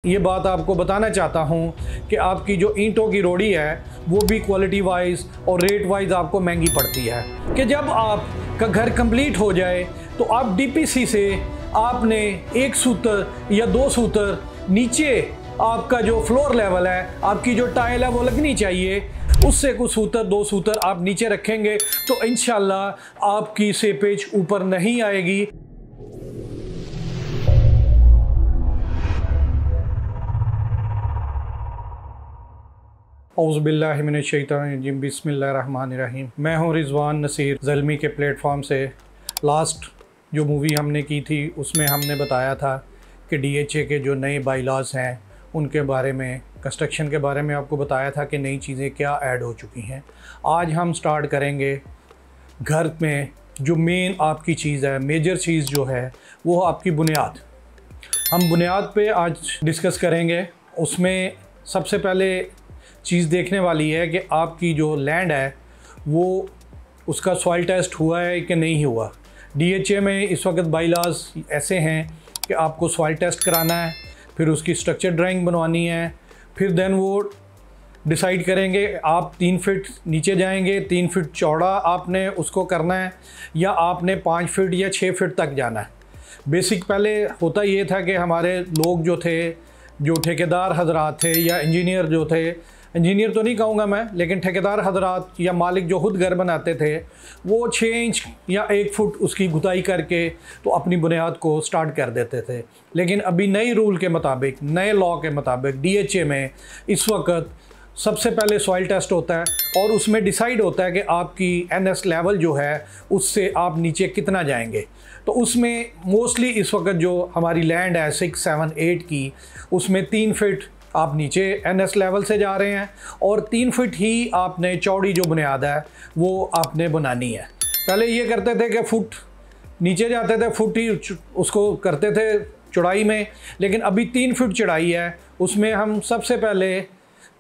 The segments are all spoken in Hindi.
ये बात आपको बताना चाहता हूँ कि आपकी जो ईंटों की रोड़ी है वो भी क्वालिटी वाइज और रेट वाइज आपको महंगी पड़ती है कि जब आपका घर कंप्लीट हो जाए तो आप डीपीसी से आपने एक सूत्र या दो सूत्र नीचे आपका जो फ्लोर लेवल है, आपकी जो टाइल है वो लगनी चाहिए, उससे कुछ सूत्र दो सूत्र आप नीचे रखेंगे तो इंशाल्लाह आपकी सेपेज ऊपर नहीं आएगी। औज़ुबिल्लाहि मिनश्शैतानिर्रजीम बिस्मिल्लाहिर्रहमानिर्रहीम। मैं हूँ रिज़वान नसीर ज़ल्मी के प्लेटफॉर्म से। लास्ट जो मूवी हमने की थी उसमें हमने बताया था कि DHA के जो नए बाईलॉज़ हैं उनके बारे में, कंस्ट्रक्शन के बारे में आपको बताया था कि नई चीज़ें क्या ऐड हो चुकी हैं। आज हम स्टार्ट करेंगे घर में जो मेन आपकी चीज़ है, मेजर चीज़ जो है वो आपकी बुनियाद। हम बुनियाद पे आज डिस्कस करेंगे। उसमें सबसे पहले चीज़ देखने वाली है कि आपकी जो लैंड है वो उसका सॉइल टेस्ट हुआ है कि नहीं हुआ। DHA में इस वक्त बाईलॉज़ ऐसे हैं कि आपको सॉइल टेस्ट कराना है, फिर उसकी स्ट्रक्चर ड्राइंग बनवानी है, फिर देन वो डिसाइड करेंगे आप 3 फीट नीचे जाएंगे, 3 फीट चौड़ा आपने उसको करना है या आपने 5 फीट या 6 फीट तक जाना है। बेसिक पहले होता ये था कि हमारे लोग जो थे, जो ठेकेदार हजरात थे या इंजीनियर जो थे, इंजीनियर तो नहीं कहूँगा मैं, लेकिन ठेकेदार हजरात या मालिक जो खुद घर बनाते थे वो 6 इंच या 1 फुट उसकी गुताई करके तो अपनी बुनियाद को स्टार्ट कर देते थे। लेकिन अभी नई रूल के मुताबिक, नए लॉ के मुताबिक DHA में इस वक्त सबसे पहले सॉइल टेस्ट होता है और उसमें डिसाइड होता है कि आपकी NS लेवल जो है उससे आप नीचे कितना जाएंगे। तो उसमें मोस्टली इस वक्त जो हमारी लैंड है 6, 7, 8 की, उसमें 3 फीट आप नीचे NS लेवल से जा रहे हैं और 3 फीट ही आपने चौड़ी जो बुनियाद है वो आपने बनानी है। पहले ये करते थे कि फुट नीचे जाते थे, फुट ही उसको करते थे चौड़ाई में, लेकिन अभी 3 फीट चौड़ाई है। उसमें हम सबसे पहले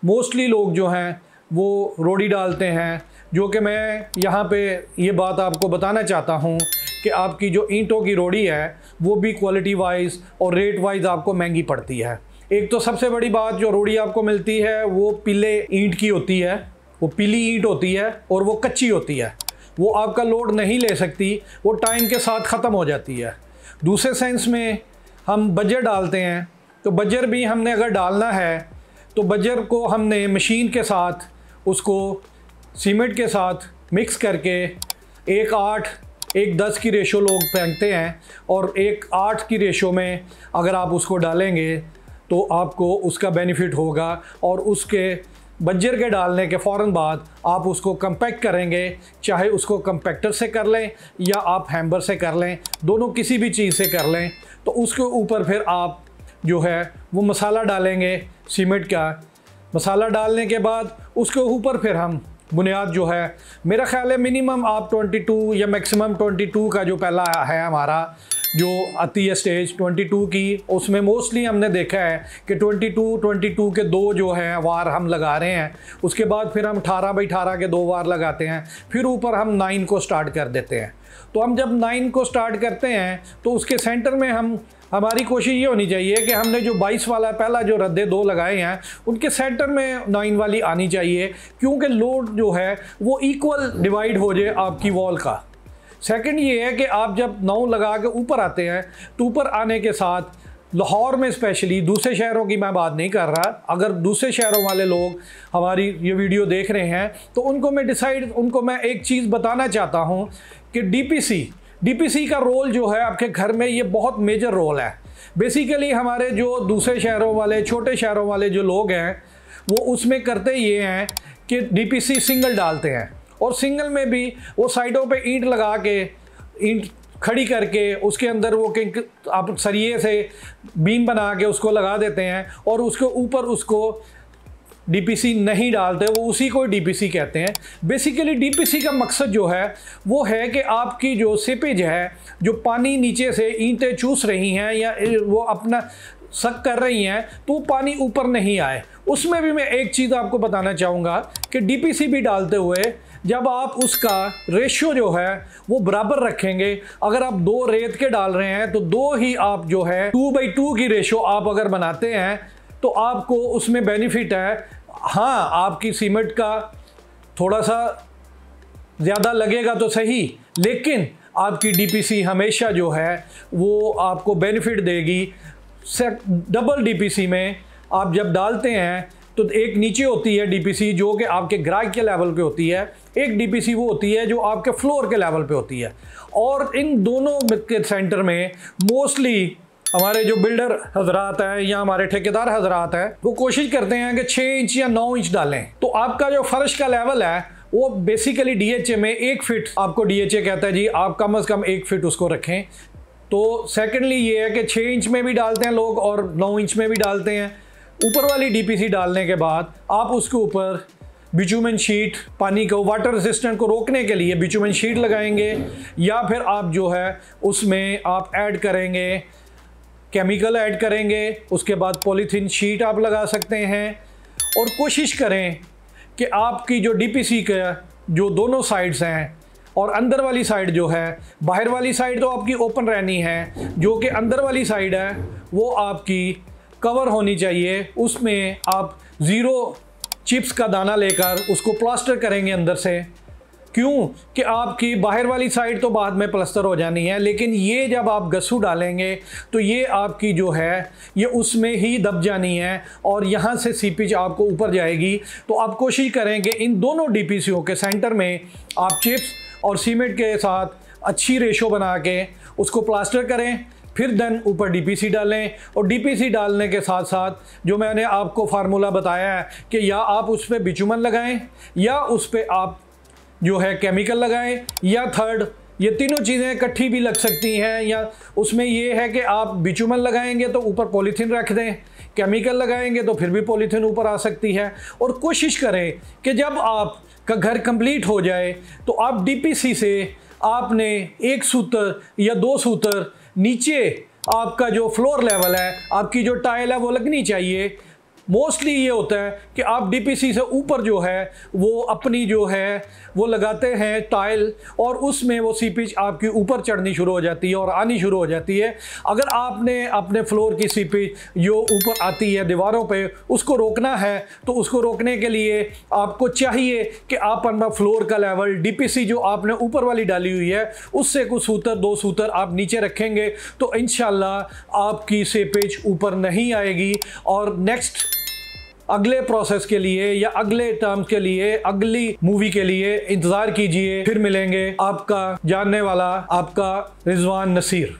मोस्टली लोग जो हैं वो रोड़ी डालते हैं, जो कि मैं यहाँ पे ये बात आपको बताना चाहता हूँ कि आपकी जो ईंटों की रोड़ी है वो भी क्वालिटी वाइज और रेट वाइज आपको महंगी पड़ती है। एक तो सबसे बड़ी बात, जो रोड़ी आपको मिलती है वो पीले ईंट की होती है, वो पीली ईंट होती है और वो कच्ची होती है, वो आपका लोड नहीं ले सकती, वो टाइम के साथ ख़त्म हो जाती है। दूसरे सेंस में हम बजर डालते हैं, तो बजर भी हमने अगर डालना है तो बजर को हमने मशीन के साथ उसको सीमेंट के साथ मिक्स करके 1:8, 1:10 की रेशो लोग फेंकते हैं और 1:8 की रेशो में अगर आप उसको डालेंगे तो आपको उसका बेनिफिट होगा। और उसके बज्जर के डालने के फ़ौरन बाद आप उसको कंपैक्ट करेंगे, चाहे उसको कंपैक्टर से कर लें या आप हैम्बर से कर लें, दोनों किसी भी चीज़ से कर लें। तो उसके ऊपर फिर आप जो है वो मसाला डालेंगे, सीमेंट का मसाला डालने के बाद उसके ऊपर फिर हम बुनियाद जो है, मेरा ख्याल है मिनिमम आप 22 या मैक्सिमम 22 का जो पहला है हमारा जो आती है स्टेज 22 की, उसमें मोस्टली हमने देखा है कि 22 के 2 जो हैं वार हम लगा रहे हैं। उसके बाद फिर हम 18x18 के 2 वार लगाते हैं, फिर ऊपर हम 9 को स्टार्ट कर देते हैं। तो हम जब 9 को स्टार्ट करते हैं तो उसके सेंटर में हमारी कोशिश ये होनी चाहिए कि हमने जो 22 वाला पहला जो रद्दे 2 लगाए हैं उनके सेंटर में 9 वाली आनी चाहिए, क्योंकि लोड जो है वो इक्वल डिवाइड हो जाए आपकी वॉल का। सेकंड ये है कि आप जब 9 लगा के ऊपर आते हैं तो ऊपर आने के साथ लाहौर में स्पेशली, दूसरे शहरों की मैं बात नहीं कर रहा, अगर दूसरे शहरों वाले लोग हमारी ये वीडियो देख रहे हैं तो उनको मैं एक चीज़ बताना चाहता हूँ कि DPC का रोल जो है आपके घर में ये बहुत मेजर रोल है। बेसिकली हमारे जो दूसरे शहरों वाले, छोटे शहरों वाले जो लोग हैं वो उसमें करते ये हैं कि DPC सिंगल डालते हैं और सिंगल में भी वो साइडों पे ईंट लगा के, ईंट खड़ी करके उसके अंदर वो आप सरिये से बीम बना के उसको लगा देते हैं और उसके ऊपर उसको DPC नहीं डालते, वो उसी को DPC कहते हैं। बेसिकली DPC का मकसद जो है वो है कि आपकी जो सीपेज है, जो पानी नीचे से ईंटें चूस रही हैं या वो अपना सक कर रही हैं, तो पानी ऊपर नहीं आए। उसमें भी मैं एक चीज़ आपको बताना चाहूँगा कि DPC भी डालते हुए जब आप उसका रेशियो जो है वो बराबर रखेंगे, अगर आप 2 रेत के डाल रहे हैं तो 2 ही आप जो है 2/2 की रेशियो आप अगर बनाते हैं तो आपको उसमें बेनिफिट है। हाँ, आपकी सीमेंट का थोड़ा सा ज़्यादा लगेगा तो सही, लेकिन आपकी डीपीसी हमेशा जो है वो आपको बेनिफिट देगी। डबल डीपीसी में आप जब डालते हैं तो एक नीचे होती है डीपीसी जो कि आपके ग्राहक के लेवल पे होती है, एक डीपीसी वो होती है जो आपके फ्लोर के लेवल पे होती है। और इन दोनों के सेंटर में मोस्टली हमारे जो बिल्डर हजरात हैं या हमारे ठेकेदार हजरात हैं वो कोशिश करते हैं कि 6 इंच या 9 इंच डालें। तो आपका जो फर्श का लेवल है वो बेसिकली डीएचए में 1 फीट आपको डीएचए कहता है जी, आप कम से कम 1 फीट उसको रखें। तो सेकेंडली ये है कि 6 इंच में भी डालते हैं लोग और 9 इंच में भी डालते हैं। ऊपर वाली डीपीसी डालने के बाद आप उसके ऊपर बिटुमेन शीट, पानी को वाटर रेजिस्टेंट को रोकने के लिए बिटुमेन शीट लगाएंगे, या फिर आप जो है उसमें आप ऐड करेंगे केमिकल ऐड करेंगे। उसके बाद पॉलीथीन शीट आप लगा सकते हैं और कोशिश करें कि आपकी जो डीपीसी का जो दोनों साइड्स हैं और अंदर वाली साइड जो है, बाहर वाली साइड तो आपकी ओपन रहनी है, जो कि अंदर वाली साइड है वो आपकी कवर होनी चाहिए। उसमें आप 0 चिप्स का दाना लेकर उसको प्लास्टर करेंगे अंदर से। क्यों कि आपकी बाहर वाली साइड तो बाद में प्लास्टर हो जानी है, लेकिन ये जब आप गस्सू डालेंगे तो ये आपकी जो है ये उसमें ही दब जानी है और यहाँ से सीपेज आपको ऊपर जाएगी। तो आप कोशिश करें कि इन दोनों डीपीसीओ के सेंटर में आप चिप्स और सीमेंट के साथ अच्छी रेशो बना के उसको प्लास्टर करें, फिर देन ऊपर डीपीसी डालें। और डीपीसी डालने के साथ साथ जो मैंने आपको फार्मूला बताया है कि या आप उस पर बिटुमेन लगाएं या उस पर आप जो है केमिकल लगाएं, या थर्ड ये तीनों चीज़ें इकट्ठी भी लग सकती हैं। या उसमें ये है कि आप बिटुमेन लगाएंगे तो ऊपर पॉलीथीन रख दें, केमिकल लगाएंगे तो फिर भी पॉलीथीन ऊपर आ सकती है। और कोशिश करें कि जब आपका घर कंप्लीट हो जाए तो आप डीपीसी से आपने 1 सूतर या 2 सूतर नीचे आपका जो फ्लोर लेवल है, आपकी जो टाइल है वो लगनी चाहिए। मोस्टली ये होता है कि आप डीपीसी से ऊपर जो है वो अपनी जो है वो लगाते हैं टाइल और उसमें वो सीपेज आपकी ऊपर चढ़नी शुरू हो जाती है और आनी शुरू हो जाती है। अगर आपने अपने फ्लोर की सीपेज जो ऊपर आती है दीवारों पे उसको रोकना है तो उसको रोकने के लिए आपको चाहिए कि आप अपना फ्लोर का लेवल डीपीसी जो आपने ऊपर वाली डाली हुई है उससे कुछ सूतर 2 सूतर आप नीचे रखेंगे तो इंशाल्लाह आपकी सीपेज ऊपर नहीं आएगी। और नेक्स्ट अगले प्रोसेस के लिए या अगले टर्म्स के लिए, अगली मूवी के लिए इंतज़ार कीजिए। फिर मिलेंगे। आपका जानने वाला आपका रिजवान नसीर।